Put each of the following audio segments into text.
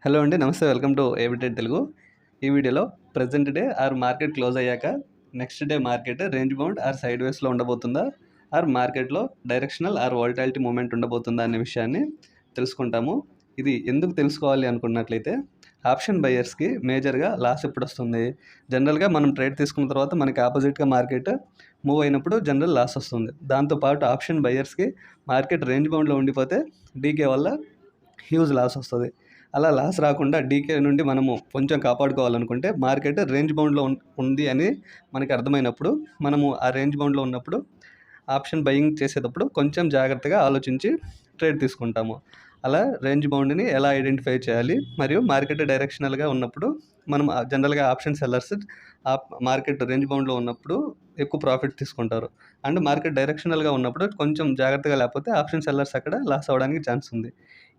Hello అండి. నమస్తే. Welcome to ఏబిటెడ్ తెలుగు. ఈ వీడియోలో ప్రెజెంట్ డే మార్కెట్ క్లోజ్ అయ్యాక next day market range bound side వేస్‌లో ఉండబోతుందా? మార్కెట్‌లో డైరెక్షనల్ వోలటాలిటీ మూవ్‌మెంట్ ఉండబోతుందా అనే విషయాన్ని తెలుసుకుంటాము. ఇది ఎందుకు తెలుసుకోవాలి అనుకున్నట్లయితే ఆప్షన్ బయర్స్‌కి మేజర్‌గా లాస్ ఎప్పుడొస్తుంది? జనరల్‌గా మనం ట్రేడ్ తీసుకున్న తర్వాత మనకి ఆపోజిట్‌గా మార్కెట్ మూవ్ అయినప్పుడు జనరల్ లాస్ వస్తుంది. దాంతో పాటు ఆప్షన్ బయర్స్‌కి మార్కెట్ రేంజ్ బౌండ్‌లో ఉండిపోతే డీకే వల్ల హ్యూజ్ లాస్ వస్తది. అలా లాస్ రాకుండా డీకే నుండి మనము కొంచెం కాపాడుకోవాలనుకుంటే మార్కెట్ రేంజ్ బౌండ్‌లో ఉంది అని మనకి అర్థమైనప్పుడు మనము ఆ రేంజ్ బౌండ్‌లో ఉన్నప్పుడు ఆప్షన్ బయింగ్ చేసేటప్పుడు కొంచెం జాగ్రత్తగా ఆలోచించి ట్రేడ్ తీసుకుంటాము. అలా రేంజ్ బౌండ్‌ని ఎలా ఐడెంటిఫై చేయాలి? మరియు మార్కెట్ డైరెక్షనల్‌గా ఉన్నప్పుడు మనం జనరల్‌గా ఆప్షన్ సెల్లర్స్ మార్కెట్ రేంజ్ బౌండ్‌లో ఉన్నప్పుడు ఎక్కువ ప్రాఫిట్ తీసుకుంటారు. అండ్ మార్కెట్ డైరెక్షనల్‌గా ఉన్నప్పుడు కొంచెం జాగ్రత్తగా లేకపోతే ఆప్షన్ సెల్లర్స్ అక్కడ లాస్ అవ్వడానికి ఛాన్స్ ఉంది.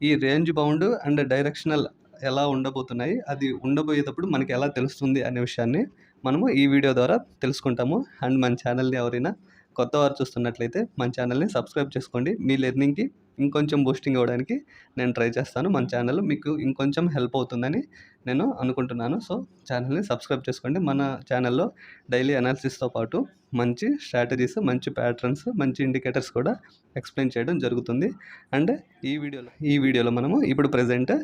ఈ రేంజ్ బౌండ్ అండ్ డైరెక్షనల్ ఎలా ఉండబోతున్నాయి, అది ఉండబోయేటప్పుడు మనకి ఎలా తెలుస్తుంది అనే విషయాన్ని మనము ఈ వీడియో ద్వారా తెలుసుకుంటాము. అండ్ మన ఛానల్‌ని ఎవరైనా కొత్తవారు చూస్తున్నట్లయితే మన ఛానల్‌ని సబ్స్క్రైబ్ చేసుకోండి. మీ లెర్నింగ్‌కి ఇంకొంచెం బూస్టింగ్ ఇవ్వడానికి నేను ట్రై చేస్తాను. మన ఛానల్ మీకు ఇంకొంచెం హెల్ప్ అవుతుందని నేను అనుకుంటున్నాను. సో, ఛానల్‌ని సబ్స్క్రైబ్ చేసుకోండి. మన ఛానల్‌లో డైలీ అనాలిసిస్‌తో పాటు మంచి స్ట్రాటజీస్, మంచి ప్యాటర్న్స్, మంచి ఇండికేటర్స్ కూడా ఎక్స్‌ప్లెయిన్ చేయడం జరుగుతుంది. అండ్ ఈ వీడియోలో మనము ఇప్పుడు ప్రెజెంట్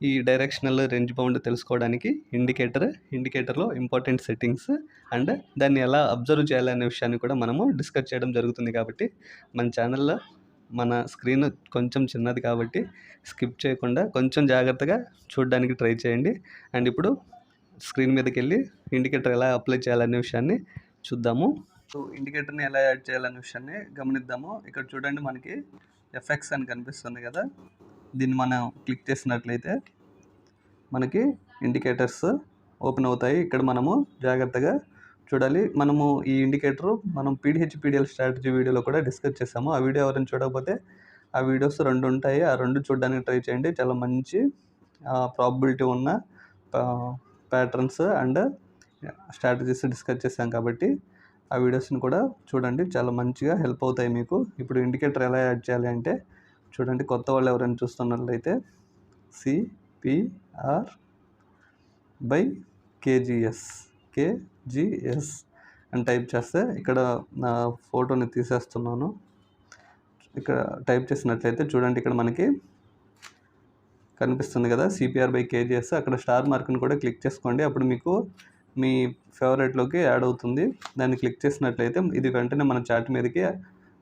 ఈ డైరెక్షనల్ రేంజ్ బౌండ్ తెలుసుకోవడానికి ఇండికేటర్‌లో ఇంపార్టెంట్ సెట్టింగ్స్ అండ్ దాన్ని ఎలా అబ్జర్వ్ చేయాలనే విషయాన్ని కూడా మనము డిస్కస్ చేయడం జరుగుతుంది. కాబట్టి మన ఛానల్‌లో మన స్క్రీన్ కొంచెం చిన్నది కాబట్టి స్కిప్ చేయకుండా కొంచెం జాగ్రత్తగా చూడడానికి ట్రై చేయండి. అండ్ ఇప్పుడు స్క్రీన్ మీదకెళ్ళి ఇండికేటర్ ఎలా అప్లై చేయాలనే విషయాన్ని చూద్దాము. సో, ఇండికేటర్‌ని ఎలా యాడ్ చేయాలనే విషయాన్ని గమనిద్దాము. ఇక్కడ చూడండి, మనకి ఎఫ్ఎక్స్ అని కనిపిస్తుంది కదా! దీన్ని మనం క్లిక్ చేసినట్లయితే మనకి ఇండికేటర్స్ ఓపెన్ అవుతాయి. ఇక్కడ మనము జాగ్రత్తగా చూడాలి. మనము ఈ ఇండికేటరు మనం పీడీహెచ్-పీడీఎల్ స్ట్రాటజీ వీడియోలో కూడా డిస్కస్ చేసాము. ఆ వీడియో ఎవరైనా చూడకపోతే ఆ వీడియోస్ 2 ఉంటాయి. ఆ 2 చూడడానికి ట్రై చేయండి. చాలా మంచి ప్రాబబిలిటీ ఉన్న ప్యాటర్న్స్ అండ్ స్ట్రాటజీస్ డిస్కస్ చేసాం కాబట్టి ఆ వీడియోస్ని కూడా చూడండి. చాలా మంచిగా హెల్ప్ అవుతాయి మీకు. ఇప్పుడు ఇండికేటర్ ఎలా యాడ్ చేయాలి అంటే చూడండి, కొత్త వాళ్ళు ఎవరైనా చూస్తున్నట్లయితే సిపిఆర్ బై కేజీఎస్ అని టైప్ చేస్తే ఇక్కడ నా ఫోటోని తీసేస్తున్నాను. ఇక్కడ టైప్ చేసినట్లయితే చూడండి, ఇక్కడ మనకి కనిపిస్తుంది కదా, సిపిఆర్ బై కేజీఎస్. అక్కడ స్టార్ మార్క్ని కూడా క్లిక్ చేసుకోండి. అప్పుడు మీకు మీ ఫేవరెట్లోకి యాడ్ అవుతుంది. దాన్ని క్లిక్ చేసినట్లయితే ఇది వెంటనే మన చార్ట్ మీదకి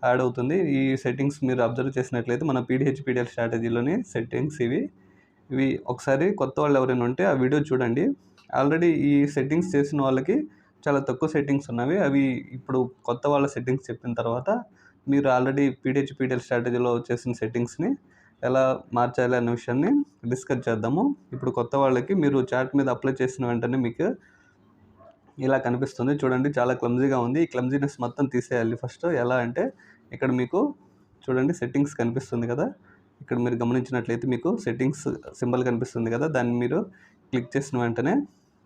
యాడ్ అవుతుంది. ఈ సెట్టింగ్స్ మీరు అబ్జర్వ్ చేసినట్లయితే మన పీడీహెచ్-పీడీఎల్ స్ట్రాటజీలోని సెట్టింగ్స్ ఇవి ఒకసారి కొత్త వాళ్ళు ఎవరైనా ఉంటే ఆ వీడియో చూడండి. ఆల్రెడీ ఈ సెట్టింగ్స్ చేసిన వాళ్ళకి చాలా తక్కువ సెట్టింగ్స్ ఉన్నవి. అవి ఇప్పుడు కొత్త వాళ్ళ సెట్టింగ్స్ చెప్పిన తర్వాత మీరు ఆల్రెడీ పీడీహెచ్-పీడీఎల్ స్ట్రాటజీలో చేసిన సెట్టింగ్స్ని ఎలా మార్చాలి అనే విషయాన్ని డిస్కస్ చేద్దాము. ఇప్పుడు కొత్త వాళ్ళకి మీరు చార్ట్ మీద అప్లై చేసిన వెంటనే మీకు ఇలా కనిపిస్తుంది. చూడండి, చాలా క్లమ్జీగా ఉంది. ఈ క్లమ్జీనెస్ మొత్తం తీసేయాలి ఫస్ట్. ఎలా అంటే ఇక్కడ మీకు చూడండి సెట్టింగ్స్ కనిపిస్తుంది కదా, ఇక్కడ మీరు గమనించినట్లయితే మీకు సెట్టింగ్స్ సింబల్ కనిపిస్తుంది కదా, దాన్ని మీరు క్లిక్ చేసిన వెంటనే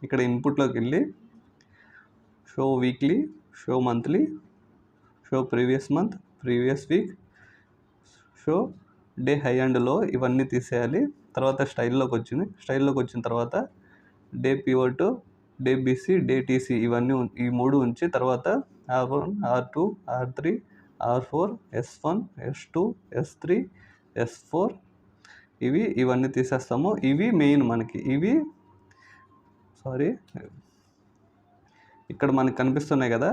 ఇక్కడ ఇన్పుట్లోకి వెళ్ళి show weekly, show monthly, show previous month, previous week, show day high and లో ఇవన్నీ తీసేయాలి. తర్వాత స్టైల్లోకి వచ్చిన తర్వాత day pivot, day BC, day TC ఇవన్నీ ఈ 3 ఉంచి తర్వాత R1, R2, R3, R4, S1, S2, S3, S4 ఇవన్నీ తీసేస్తాము. ఇవి మెయిన్ మనకి. ఇక్కడ మనకు కనిపిస్తున్నాయి కదా,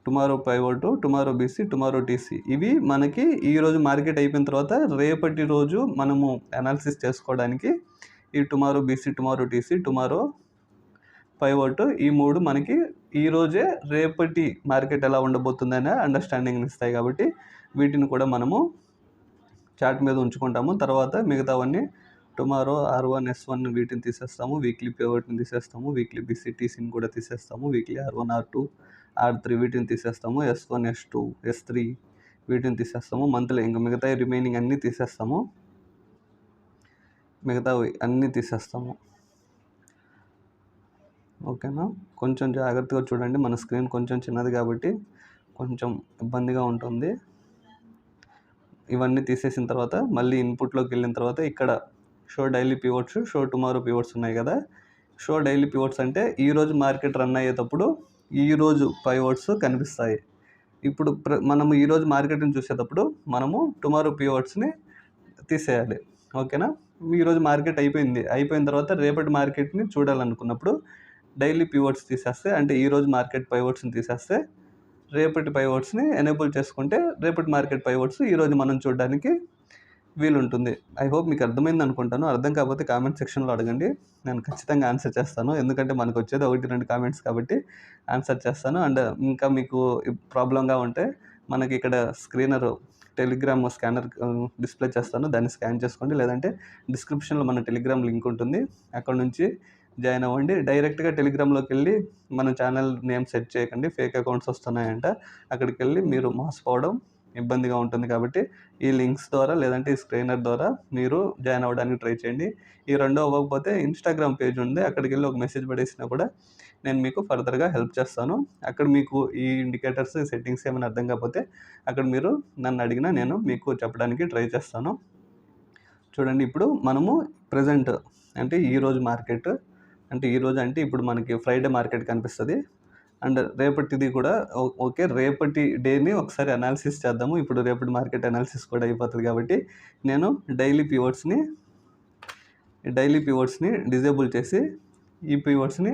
tomorrow pivot, tomorrow BC, tomorrow TC. ఇవి మనకి ఈరోజు మార్కెట్ అయిపోయిన తర్వాత రేపటి రోజు మనము అనాలిసిస్ చేసుకోవడానికి ఈ tomorrow BC, tomorrow TC, tomorrow pivot ఈ 3 మనకి ఈరోజే రేపటి మార్కెట్ ఎలా ఉండబోతుందనే అండర్స్టాండింగ్ని ఇస్తాయి. కాబట్టి వీటిని కూడా మనము చార్ట్ మీద ఉంచుకుంటాము. తర్వాత మిగతావన్నీ టుమారో R1, S1 వీటిని తీసేస్తాము. వీక్లీ పివట్ని తీసేస్తాము. వీక్లీ బీసీ, టీసీని కూడా తీసేస్తాము. వీక్లీ R1, R2, R3 వీటిని తీసేస్తాము. S1, S2, S3 వీటిని తీసేస్తాము. మంత్లీ ఇంకా మిగతా రిమైనింగ్ అన్నీ తీసేస్తాము. ఓకేనా? కొంచెం జాగ్రత్తగా చూడండి. మన స్క్రీన్ కొంచెం చిన్నది కాబట్టి కొంచెం ఇబ్బందిగా ఉంటుంది. ఇవన్నీ తీసేసిన తర్వాత మళ్ళీ ఇన్పుట్లోకి వెళ్ళిన తర్వాత ఇక్కడ show daily pivots, show tomorrow pivots ఉన్నాయి కదా. షో డైలీ పివోట్స్ అంటే ఈరోజు మార్కెట్ రన్ అయ్యేటప్పుడు ఈరోజు పివోట్స్ కనిపిస్తాయి. ఇప్పుడు మనము ఈరోజు మార్కెట్ని చూసేటప్పుడు మనము టుమారో పివోట్స్ని తీసేయాలి. ఓకేనా. ఈరోజు మార్కెట్ అయిపోయిన తర్వాత రేపటి మార్కెట్ని చూడాలనుకున్నప్పుడు డైలీ పివోట్స్ తీసేస్తే, అంటే ఈరోజు మార్కెట్ పివోట్స్ని తీసేస్తే రేపటి పివోట్స్ని ఎనేబుల్ చేసుకుంటే రేపటి మార్కెట్ పివోట్స్ ఈరోజు మనం చూడడానికి వీలుంటుంది. ఐ హోప్ మీకు అర్థమైంది అనుకుంటాను. అర్థం కాకపోతే కామెంట్ సెక్షన్లో అడగండి, నేను ఖచ్చితంగా ఆన్సర్ చేస్తాను. ఎందుకంటే మనకు వచ్చేది 1-2 కామెంట్స్ కాబట్టి ఆన్సర్ చేస్తాను. అండ్ ఇంకా మీకు ప్రాబ్లంగా ఉంటే మనకి ఇక్కడ స్క్రీనర్ టెలిగ్రామ్ స్కానర్ డిస్ప్లే చేస్తాను, దాన్ని స్కాన్ చేసుకోండి. లేదంటే డిస్క్రిప్షన్లో మన టెలిగ్రామ్ లింక్ ఉంటుంది, అక్కడ నుంచి జాయిన్ అవ్వండి. డైరెక్ట్గా టెలిగ్రామ్లోకి వెళ్ళి మన ఛానల్ నేమ్ సెట్ చేయకండి, ఫేక్ అకౌంట్స్ వస్తున్నాయంట. అక్కడికి వెళ్ళి మీరు మోసపోవడం ఇబ్బందిగా ఉంటుంది. కాబట్టి ఈ లింక్స్ ద్వారా లేదంటే ఈ స్క్రీనర్ ద్వారా మీరు జాయిన్ అవ్వడానికి ట్రై చేయండి. ఈ రెండో అవ్వకపోతే ఇన్స్టాగ్రామ్ పేజ్ ఉంది, అక్కడికి వెళ్ళి ఒక మెసేజ్ పడేసినా కూడా నేను మీకు ఫర్దర్గా హెల్ప్ చేస్తాను. అక్కడ మీకు ఈ ఇండికేటర్స్ సెట్టింగ్స్ ఏమైనా అర్థం కాకపోతే అక్కడ మీరు నన్ను అడిగినా నేను మీకు చెప్పడానికి ట్రై చేస్తాను. చూడండి, ఇప్పుడు మనము ప్రజెంట్ అంటే ఈరోజు మార్కెట్, అంటే ఈరోజు అంటే ఇప్పుడు మనకి ఫ్రైడే మార్కెట్ కనిపిస్తుంది. అండ్ రేపటిది కూడా ఓకే, రేపటి డేని ఒకసారి అనాలిసిస్ చేద్దాము. ఇప్పుడు రేపటి మార్కెట్ అనాలిసిస్ కూడా అయిపోతుంది కాబట్టి నేను డైలీ పివోట్స్ని డిజేబుల్ చేసి ఈ పివోట్స్ని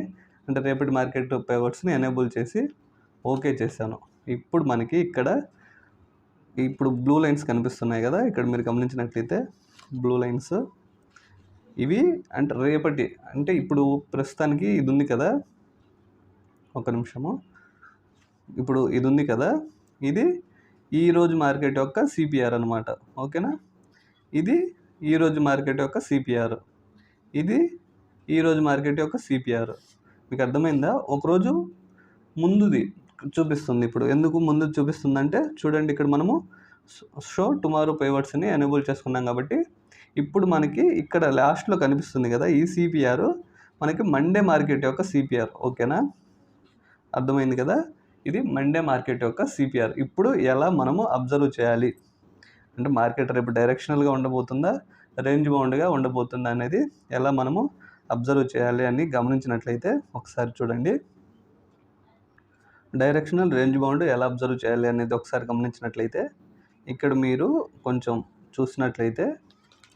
అంటే రేపటి మార్కెట్ పివోట్స్ని ఎనేబుల్ చేసి ఓకే చేశాను. ఇప్పుడు మనకి ఇక్కడ ఇప్పుడు బ్లూ లైన్స్ కనిపిస్తున్నాయి కదా, ఇక్కడ మీరు గమనించినట్లయితే బ్లూ లైన్స్ ఇవి అంటే రేపటి, అంటే ఇప్పుడు ప్రస్తుతానికి ఇది ఉంది కదా, ఒక నిమిషము, ఇప్పుడు ఇది ఉంది కదా, ఇది ఈరోజు మార్కెట్ యొక్క సిపిఆర్ అనమాట. ఓకేనా. ఇది ఈరోజు మార్కెట్ యొక్క సిపిఆర్, ఇది ఈరోజు మార్కెట్ యొక్క సిపిఆర్. మీకు అర్థమైందా? ఒకరోజు ముందుది చూపిస్తుంది. ఇప్పుడు ఎందుకు ముందు చూపిస్తుందంటే చూడండి, ఇక్కడ మనము షో టుమారో పివోట్స్ని ఎనేబుల్ చేసుకున్నాం కాబట్టి ఇప్పుడు మనకి ఇక్కడ లాస్ట్లో కనిపిస్తుంది కదా, ఈ సిపిఆర్ మనకి మండే మార్కెట్ యొక్క సిపిఆర్. ఓకేనా, అర్థమైంది కదా. ఇది మండే మార్కెట్ యొక్క సిపిఆర్. ఇప్పుడు ఎలా మనము అబ్జర్వ్ చేయాలి అంటే మార్కెట్ రేపు డైరెక్షనల్గా ఉండబోతుందా, రేంజ్ బౌండ్గా ఉండబోతుందా అనేది ఎలా మనము అబ్జర్వ్ చేయాలి అని గమనించినట్లయితే ఒకసారి చూడండి. డైరెక్షనల్ రేంజ్ బౌండ్ ఎలా అబ్జర్వ్ చేయాలి అనేది ఒకసారి గమనించినట్లయితే ఇక్కడ మీరు కొంచెం చూసినట్లయితే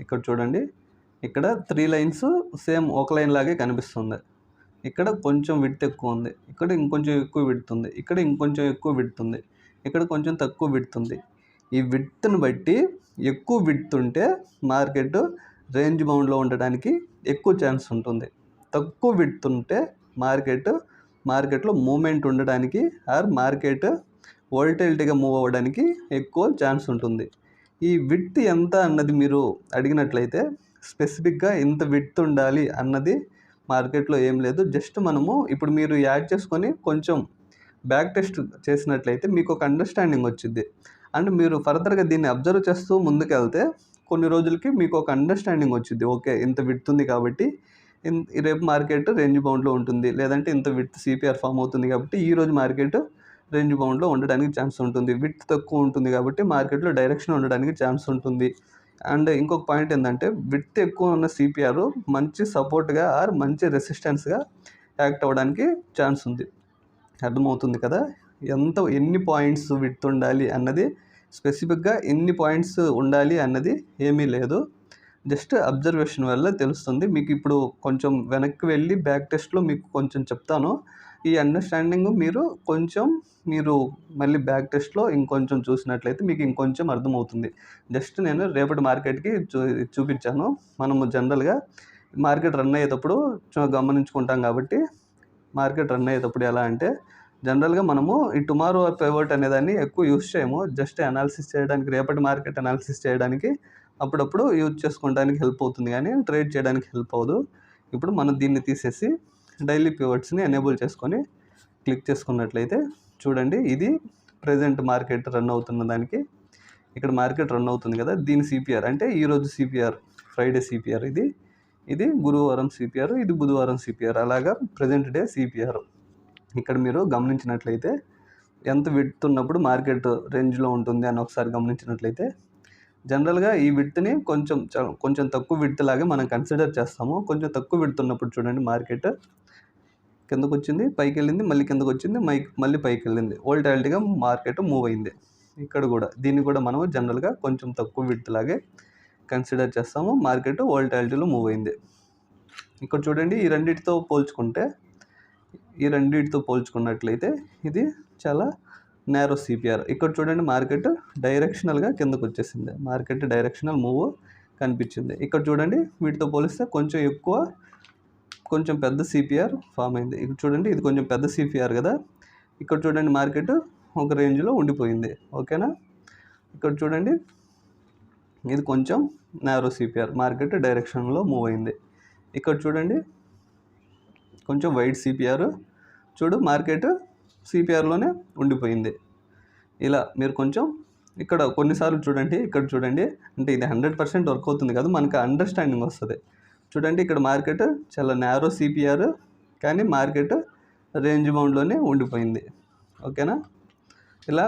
ఇక్కడ చూడండి, ఇక్కడ 3 లైన్స్ సేమ్ ఒక లైన్ లాగే కనిపిస్తుంది. ఇక్కడ కొంచెం విడ్త్ ఎక్కువ ఉంది, ఇక్కడ ఇంకొంచెం ఎక్కువ విడ్త్ ఉంది, ఇక్కడ ఇంకొంచెం ఎక్కువ విడ్త్ ఉంది, ఇక్కడ కొంచెం తక్కువ విడ్త్ ఉంది. ఈ విడ్త్ని బట్టి ఎక్కువ విడ్త్ ఉంటే మార్కెట్ రేంజ్ బౌండ్లో ఉండడానికి ఎక్కువ ఛాన్స్ ఉంటుంది. తక్కువ విడ్త్ ఉంటే మార్కెట్లో మూమెంట్ ఉండడానికి ఆర్ మార్కెట్ వోల్టిలిటీగా మూవ్ అవ్వడానికి ఎక్కువ ఛాన్స్ ఉంటుంది. ఈ విడ్త్ ఎంత అన్నది మీరు అడిగినట్లయితే స్పెసిఫిక్గా ఇంత విడ్త్ ఉండాలి అన్నది మార్కెట్లో ఏం లేదు. జస్ట్ మనము ఇప్పుడు మీరు యాడ్ చేసుకొని కొంచెం బ్యాక్ టెస్ట్ చేసినట్లయితే మీకు ఒక అండర్స్టాండింగ్ వచ్చింది. అండ్ మీరు ఫర్దర్గా దీన్ని అబ్జర్వ్ చేస్తూ ముందుకెళ్తే కొన్ని రోజులకి మీకు ఒక అండర్స్టాండింగ్ వచ్చింది. ఓకే, ఇంత విడ్త్ ఉంది కాబట్టి రేపు మార్కెట్ రేంజ్ బౌండ్లో ఉంటుంది, లేదంటే ఇంత విడ్త్ సిపిఆర్ ఫామ్ అవుతుంది కాబట్టి ఈరోజు మార్కెట్ రేంజ్ బౌండ్లో ఉండడానికి ఛాన్స్ ఉంటుంది. విడ్త్ తక్కువ ఉంటుంది కాబట్టి మార్కెట్లో డైరెక్షన్ ఉండడానికి ఛాన్స్ ఉంటుంది. అండ్ ఇంకొక పాయింట్ ఏంటంటే విడ్త్ ఎక్కువ ఉన్న సిపిఆర్ మంచి సపోర్ట్గా ఆర్ మంచి రెసిస్టెన్స్గా యాక్ట్ అవ్వడానికి ఛాన్స్ ఉంది. అర్థమవుతుంది కదా. ఎన్ని పాయింట్స్ విడ్త్ ఉండాలి అన్నది, స్పెసిఫిక్గా ఎన్ని పాయింట్స్ ఉండాలి అన్నది ఏమీ లేదు, జస్ట్ అబ్జర్వేషన్ వల్ల తెలుస్తుంది. మీకు ఇప్పుడు కొంచెం వెనక్కి వెళ్ళి బ్యాక్ టెస్ట్లో మీకు కొంచెం చెప్తాను. ఈ అండర్స్టాండింగ్ మీరు మళ్ళీ బ్యాక్ టెస్ట్లో ఇంకొంచెం చూసినట్లయితే మీకు ఇంకొంచెం అర్థమవుతుంది. జస్ట్ నేను రేపటి మార్కెట్కి చూపించాను. మనము జనరల్గా మార్కెట్ రన్ అయ్యేటప్పుడు గమనించుకుంటాం కాబట్టి మార్కెట్ రన్ అయ్యేటప్పుడు ఎలా అంటే జనరల్గా మనము ఈ టుమారో పివోట్ అనేదాన్ని ఎక్కువ యూస్ చేయము. జస్ట్ అనాలిసిస్ చేయడానికి, రేపటి మార్కెట్ అనాలిసిస్ చేయడానికి అప్పుడప్పుడు యూజ్ చేసుకోవడానికి హెల్ప్ అవుతుంది, కానీ ట్రేడ్ చేయడానికి హెల్ప్ అవ్వదు. ఇప్పుడు మనం దీన్ని తీసేసి డైలీ పివోట్స్ని ఎనేబుల్ చేసుకొని క్లిక్ చేసుకున్నట్లయితే చూడండి, ఇది ప్రజెంట్ మార్కెట్ రన్ అవుతున్న దానికి ఇక్కడ మార్కెట్ రన్ అవుతుంది కదా, దీని సిపిఆర్ అంటే ఈరోజు సిపిఆర్ ఫ్రైడే సిపిఆర్, ఇది గురువారం సిపిఆర్, ఇది బుధవారం సిపిఆర్, అలాగా ప్రజెంట్ డే సిపిఆర్. ఇక్కడ మీరు గమనించినట్లయితే ఎంత విడ్త్ ఉన్నప్పుడు మార్కెట్ రేంజ్లో ఉంటుంది అని ఒకసారి గమనించినట్లయితే జనరల్‌గా ఈ విడ్త్‌ని కొంచెం తక్కువ విడ్త్ లాగా మనం కన్సిడర్ చేస్తాము. కొంచెం తక్కువ విడ్త్ ఉన్నప్పుడు చూడండి మార్కెట్ కిందకొచ్చింది, పైకెళ్ళింది, మళ్ళీ కిందకొచ్చింది, మళ్ళీ పైకెళ్ళింది. వోల్టాలిటీగా మార్కెట్ మూవ్ అయింది. ఇక్కడ కూడా దీన్ని కూడా మనం జనరల్‌గా కొంచెం తక్కువ విడ్త్ లాగే కన్సిడర్ చేస్తాము. మార్కెట్ వోల్టాలిటీలో మూవ్ అయింది. ఇక్కడ చూడండి ఈ రెండిటితో పోల్చుకున్నట్లయితే ఇది చాలా నేరో సిపిఆర్. ఇక్కడ చూడండి మార్కెట్ డైరెక్షనల్గా కిందకు వచ్చేసింది. మార్కెట్ డైరెక్షనల్ మూవ్ కనిపించింది. ఇక్కడ చూడండి వీటితో పోలిస్తే కొంచెం పెద్ద సిపిఆర్ ఫామ్ అయింది. ఇక్కడ చూడండి ఇది కొంచెం పెద్ద సిపిఆర్ కదా. ఇక్కడ చూడండి మార్కెట్ ఒక రేంజ్లో ఉండిపోయింది. ఓకేనా. ఇక్కడ చూడండి ఇది కొంచెం నేరో సిపిఆర్, మార్కెట్ డైరెక్షన్లో మూవ్ అయింది. ఇక్కడ చూడండి కొంచెం వైడ్ సిపిఆర్, చూడు మార్కెట్ సిపిఆర్లోనే ఉండిపోయింది. ఇలా మీరు కొంచెం ఇక్కడ కొన్నిసార్లు చూడండి, ఇక్కడ చూడండి, అంటే ఇది 100% వర్క్ అవుతుంది కాదు, మనకు అండర్స్టాండింగ్ వస్తుంది. చూడండి ఇక్కడ మార్కెట్ చాలా నేరో సిపిఆర్, కానీ మార్కెట్ రేంజ్ బౌండ్లోనే ఉండిపోయింది. ఓకేనా. ఇలా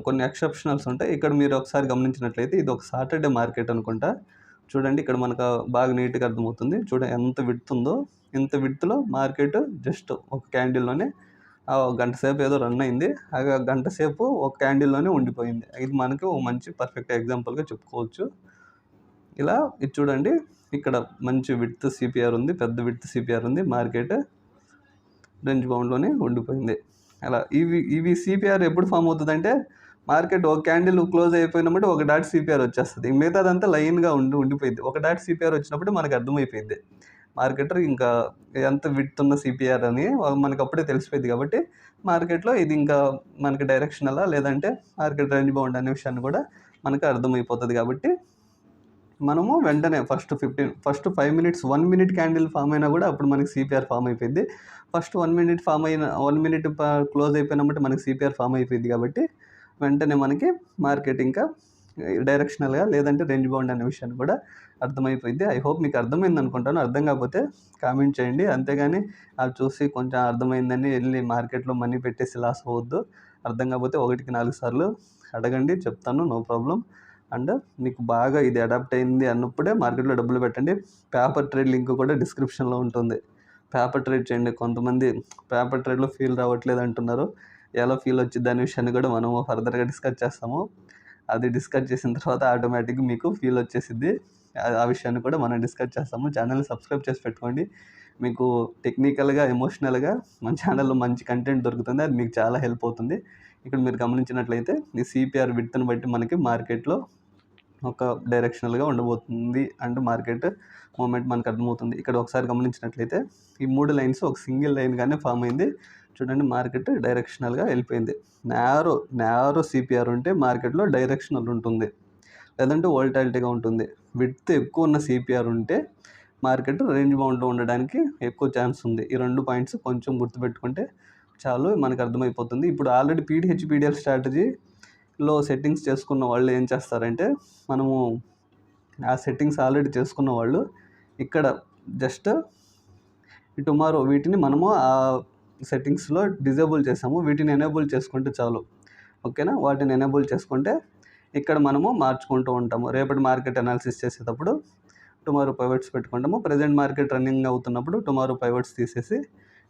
కొన్ని ఎక్సెప్షనల్స్ ఉంటాయి. ఇక్కడ మీరు ఒకసారి గమనించినట్లయితే ఇది ఒక సాటర్డే మార్కెట్ అనుకుంటా. చూడండి ఇక్కడ మనకు బాగా నీట్గా అర్థమవుతుంది. చూడండి ఎంత విడ్త్ ఉందో. ఇంత విడ్త్లో మార్కెట్ జస్ట్ ఒక క్యాండిల్లోనే గంట సేపు ఏదో రన్ అయింది. ఆ గంట సేపు ఒక క్యాండిల్లోనే ఉండిపోయింది. ఇది మనకి ఒక మంచి పర్ఫెక్ట్ ఎగ్జాంపుల్గా చెప్పుకోవచ్చు. ఇలా ఇది చూడండి ఇక్కడ మంచి విడ్త్ సిపిఆర్ ఉంది, పెద్ద విడ్త్ సిపిఆర్ ఉంది, మార్కెట్ రేంజ్ బౌండ్లోనే ఉండిపోయింది. అలా ఇవి సిపిఆర్ ఎప్పుడు ఫామ్ అవుతుందంటే మార్కెట్ ఒక క్యాండిల్ క్లోజ్ అయిపోయినప్పుడు ఒక డాట్ సిపిఆర్ వచ్చేస్తుంది. మిగతాదంతా లైన్గా ఉండిపోయింది. ఒక డాట్ సిపిఆర్ వచ్చినప్పుడు మనకు అర్థమైపోయింది మార్కెట్ ఇంకా ఎంత విడ్త్ ఉన్న సిపిఆర్ అని మనకు అప్పుడే తెలిసిపోయింది. కాబట్టి మార్కెట్లో ఇది ఇంకా మనకి డైరెక్షనలా లేదంటే మార్కెట్ రేంజ్ బౌండ్ అనే విషయాన్ని కూడా మనకు అర్థమైపోతుంది. కాబట్టి మనము వెంటనే first 5 minutes 1 minute candle form అయినా కూడా అప్పుడు మనకి సిపిఆర్ ఫామ్ అయిపోయింది. ఫస్ట్ 1 మినిట్ 1 మినిట్ క్లోజ్ అయిపోయినప్పుడు మనకి సిపిఆర్ ఫామ్ అయిపోయింది. కాబట్టి వెంటనే మనకి మార్కెట్ ఇంకా డైరెక్షనల్గా లేదంటే రేంజ్ బౌండ్ అనే విషయాన్ని కూడా అర్థమైపోయింది. ఐ హోప్ మీకు అర్థమైంది అనుకుంటాను. అర్థం కాకపోతే కామెంట్ చేయండి. అంతేగాని అది చూసి కొంచెం అర్థమైందని వెళ్ళి మార్కెట్లో మనీ పెట్టేసి లాస్ అవ్వద్దు. అర్థం కాకపోతే 1కి 4 సార్లు అడగండి, చెప్తాను, నో ప్రాబ్లం. అండ్ మీకు బాగా ఇది అడాప్ట్ అయింది అన్నప్పుడే మార్కెట్లో డబ్బులు పెట్టండి. పేపర్ ట్రేడ్ లింక్ కూడా డిస్క్రిప్షన్లో ఉంటుంది. పేపర్ ట్రేడ్ చేయండి. కొంతమంది పేపర్ ట్రేడ్లో ఫీల్ రావట్లేదు అంటున్నారు. ఎలా ఫీల్ వచ్చింది దాని విషయాన్ని కూడా మనము ఫర్దర్గా డిస్కస్ చేస్తాము. అది డిస్కస్ చేసిన తర్వాత ఆటోమేటిక్గా మీకు ఫీల్ వచ్చేసిద్ది. ఆ విషయాన్ని కూడా మనం డిస్కస్ చేస్తాము. ఛానల్ని సబ్స్క్రైబ్ చేసి పెట్టుకోండి. మీకు టెక్నికల్గా, ఎమోషనల్గా మన ఛానల్లో మంచి కంటెంట్ దొరుకుతుంది. అది మీకు చాలా హెల్ప్ అవుతుంది. ఇక్కడ మీరు గమనించినట్లయితే ఈ సిపిఆర్ విడ్త్ని బట్టి మనకి మార్కెట్లో ఒక డైరెక్షనల్గా ఉండబోతుంది. అండ్ మార్కెట్ మూమెంట్ మనకు అర్థమవుతుంది. ఇక్కడ ఒకసారి గమనించినట్లయితే ఈ 3 లైన్స్ ఒక సింగిల్ లైన్గానే ఫామ్ అయింది. చూడండి మార్కెట్ డైరెక్షనల్గా వెళ్ళిపోయింది. నేరో సిపిఆర్ ఉంటే మార్కెట్లో డైరెక్షనల్ ఉంటుంది, లేదంటే వోల్టాలిటీగా ఉంటుంది. విడ్త్ ఎక్కువ ఉన్న సిపిఆర్ ఉంటే మార్కెట్ రేంజ్ బౌండ్లో ఉండడానికి ఎక్కువ ఛాన్స్ ఉంది. ఈ 2 పాయింట్స్ కొంచెం గుర్తుపెట్టుకుంటే చాలు, మనకు అర్థమైపోతుంది. ఇప్పుడు ఆల్రెడీ పీడిహెచ్పిడిఎల్ స్ట్రాటజీలో సెట్టింగ్స్ చేసుకున్న వాళ్ళు ఏం చేస్తారంటే, మనము ఆ సెట్టింగ్స్ ఆల్రెడీ చేసుకున్న వాళ్ళు ఇక్కడ జస్ట్ టుమారో వీటిని మనము ఆ సెట్టింగ్స్లో డిజేబుల్ చేసాము. వీటిని ఎనేబుల్ చేసుకుంటే చాలు. ఓకేనా. వాటిని ఎనేబుల్ చేసుకుంటే ఇక్కడ మనము మార్చుకుంటూ ఉంటాము. రేపటి మార్కెట్ అనాలిసిస్ చేసేటప్పుడు టుమారో పైవట్స్ పెట్టుకుంటాము. ప్రజెంట్ మార్కెట్ రన్నింగ్ అవుతున్నప్పుడు టుమారో పైవట్స్ తీసేసి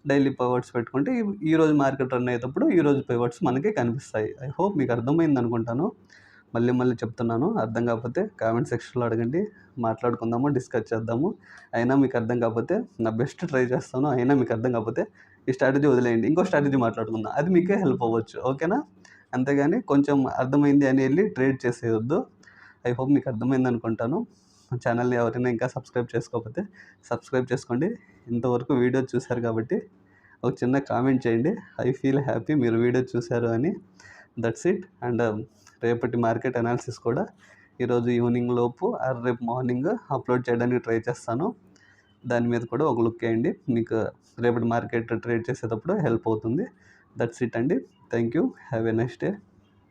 డైలీ పైవట్స్ పెట్టుకుంటే ఈరోజు మార్కెట్ రన్ అయ్యేటప్పుడు ఈరోజు పైవట్స్ మనకి కనిపిస్తాయి. ఐ హోప్ మీకు అర్థమైంది అనుకుంటాను. మళ్ళీ చెప్తున్నాను. అర్థం కాకపోతే కామెంట్ సెక్షన్లో అడగండి, మాట్లాడుకుందాము, డిస్కస్ చేద్దాము. అయినా మీకు అర్థం కాకపోతే నా బెస్ట్ ట్రై చేస్తాను. అయినా మీకు అర్థం కాకపోతే ఈ స్ట్రాటజీ వదిలేయండి, ఇంకో స్ట్రాటజీ మాట్లాడుకుందాం. అది మీకే హెల్ప్ అవ్వచ్చు. ఓకేనా. అంతేగాని కొంచెం అర్థమైంది అని వెళ్ళి ట్రేడ్ చేసేయొద్దు. ఐ హోప్ మీకు అర్థమైంది అనుకుంటాను. ఛానల్ని ఎవరైనా ఇంకా సబ్స్క్రైబ్ చేసుకోకపోతే సబ్స్క్రైబ్ చేసుకోండి. ఇంతవరకు వీడియో చూశారు కాబట్టి ఒక చిన్న కామెంట్ చేయండి. ఐ ఫీల్ హ్యాపీ మీరు వీడియో చూశారు అని. That's it. అండ్ రేపటి మార్కెట్ అనాలిసిస్ కూడా ఈరోజు ఈవినింగ్ లోపు రేపు మార్నింగ్ అప్లోడ్ చేయడానికి ట్రై చేస్తాను. దాని మీద కూడా ఒక లుక్ వేయండి. మీకు రేపటి మార్కెట్ ట్రేడ్ చేసేటప్పుడు హెల్ప్ అవుతుంది. దట్స్ ఇట్ అండి. Thank you. Have a nice day.